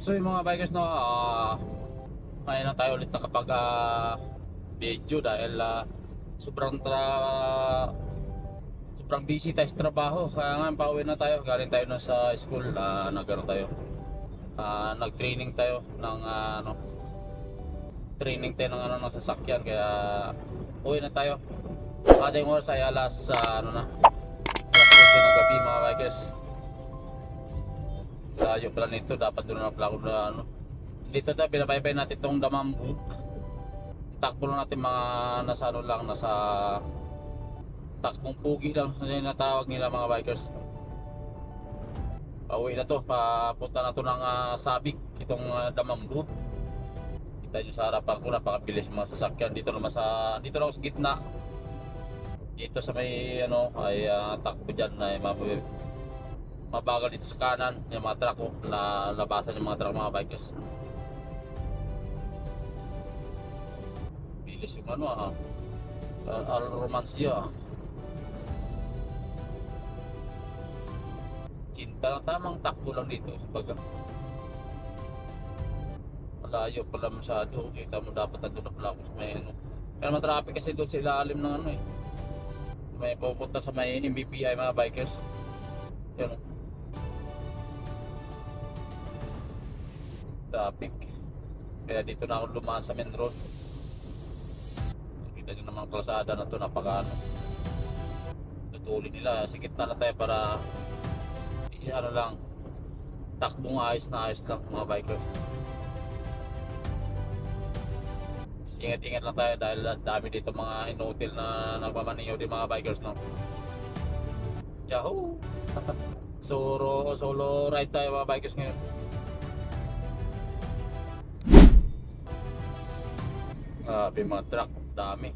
So yung mga bikers no, ngayon na tayo ulit nakapag video dahil sobrang busy tayo sa trabaho. Kaya nga pauwi na tayo, galing tayo na sa school, nagkaroon tayo, nag-training tayo ng training tayo ng ng sasakyan. Kaya uwi na tayo. Kada yung oras ay alas alas 12 ng gabi mga bikers. Layo pala nito, dapat doon na pala ako na dito tayo binabaybay natin itong Damambu. Takbo lang natin mga nasa lang, nasa takbong pugi lang na natawag nila mga bikers. Pauwi na to, papunta na to ng Sabik, itong Damambu. Kita nyo sa harapan ko, napakabilis mga sasakyan. Dito lang ako sa gitna. Dito sa may ay takbo dyan na mabagal dito sa kanan yung mga truck ko, na labasan yung mga truck mga bikers. Bilis yung romansya. Cinta lang, tamang takbo lang dito baga. Malayo pala masyado, kita mo dapat nandun na pala ako sa may kaya naman traffic kasi doon sa ilalim ng may pupunta sa may MBPI mga bikers. Yun, traffic. Kaya dito na ako lumaan sa main road. Kita nyo naman ang kalsada na to, napaka tutulin nila. Sa gitna na tayo para lang, takbong ayos na ayos lang mga bikers. Ingat-ingat lang tayo dahil dami dito mga inutil na nagmamaniyo din mga bikers no. Yahoo! Solo ride tayo mga bikers ngayon. Mga truck, dami.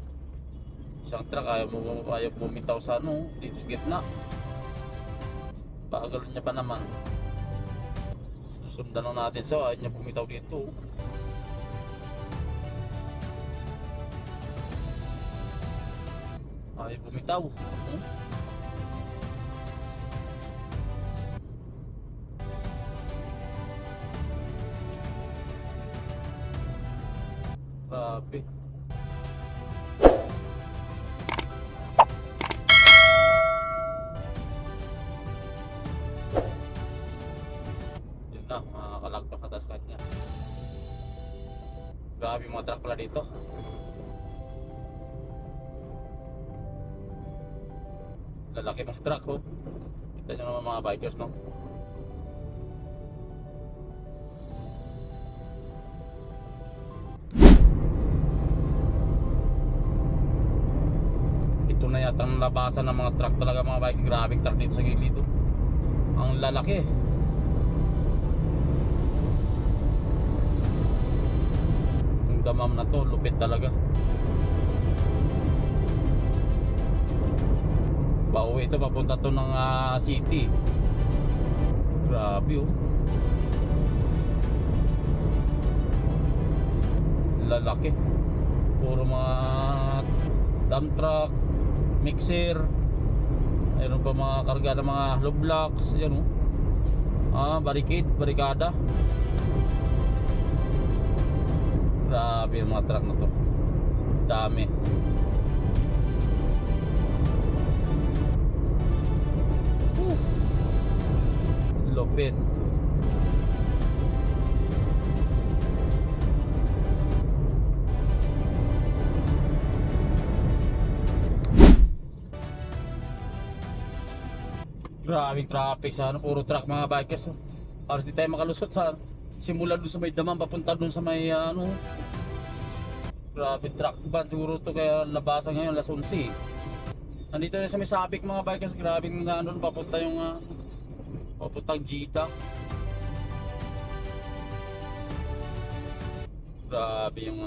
Isang truck ayaw bumitaw sa dito sa gitna. Bagal niya pa naman. Susundan na natin so ayaw niya bumitaw dito. Ayaw bumitaw. Grabe. Yun na, makakalagpak na tas kanya. Grabe mga truck pala dito. Lalaki ng truck Kita nyo naman mga bikers no. Ito na yata ang labasan ng mga truck talaga mga bikers. Grabing truck dito sa gilid ang lalaki. Yung Damam na to, lupit talaga. Pauwi ito, papunta to ng city. Grabe lalaki. Puro mga dump truck, mixer. Mayroon pa mga karga ng mga low blocks. Yan barikada. Grabe yung mga truck na to. Dami. Lupit. Grabing traffic sa puro truck mga bikers. Halos di tayo makalusot sa simula doon sa may Damam papunta doon sa may grabe truck ban siguro to, kaya labasan ngayon alas 11. Nandito na sa may Sabik mga bikers. Grabing papunta yung papuntang Jeddah. Grabe yung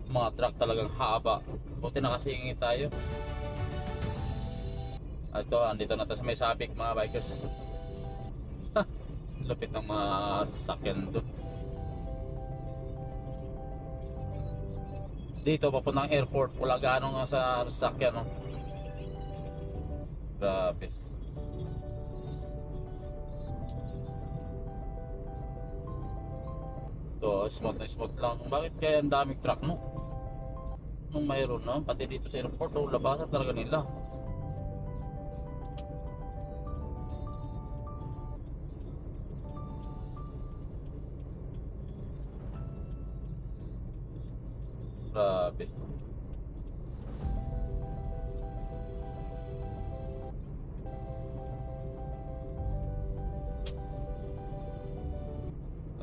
mga truck talagang haba. Buti nakasingi tayo. Ito, andito na tayo sa may Sabik mga bikers. Lupit ng mga sasakyan doon. Dito papuntang airport, wala gaano nga sa sasakyan Grabe. Oh, smooth na smooth lang. Bakit kaya ang daming truck no? Nung mayroon na, pati dito sa airport, oh, labasan talaga nila. Grabe.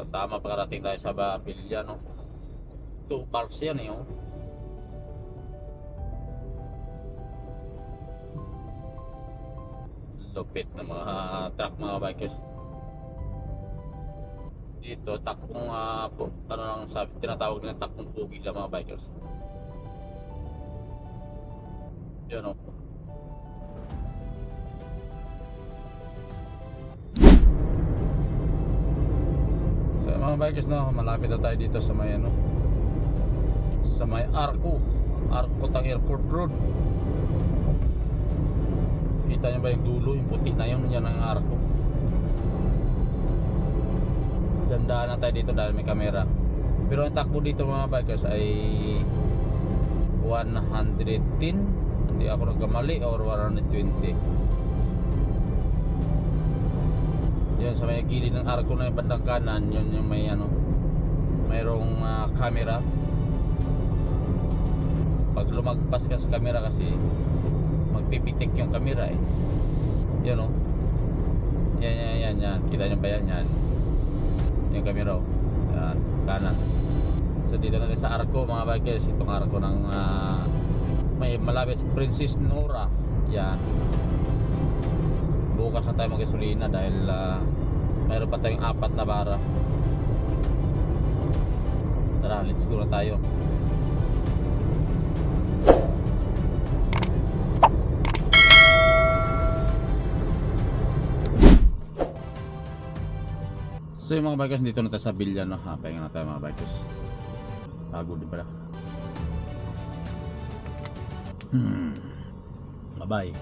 Tama pagkarating tayo sa Babilia, no? 2 parts yan eh, oh. Lupit ng mga truck, mga bikers. Dito, takbong, ano lang sabi, tinatawag nila takbong pugi lang mga bikers. Yun, oh. So mga bikers, no, malapit na tayo dito sa may ano, sa may Arco Tang Airport Road. Kita nyo ba yung dulo, yung puti na yun, yan ang Arco. Dandaan na tayo dito dahil may camera. Pero ang takbo dito mga bikers ay 110, hindi ako nagkamali, or 120. Yan sa may gilid ng Arco na yung bandang kanan, yun yung may ano, mayroong camera. Pag lumagpas ka sa camera kasi magpipitik yung camera eh. Yan oh. Yan. Kita nyo ba yan? Yan. Yung camera oh. Yan. Kanan. So dito natin sa Arco mga bikers. Itong Arco ng may malapit sa Princess Nora. Yan. Bukas na tayo magasolina dahil mayroon pa tayong 4 na bara. Tara, let's go na tayo. So yung mga bikers, dito na tayo sa Villa, no? Pahinga na tayo mga bikers. Pagod din pala. Bye bye.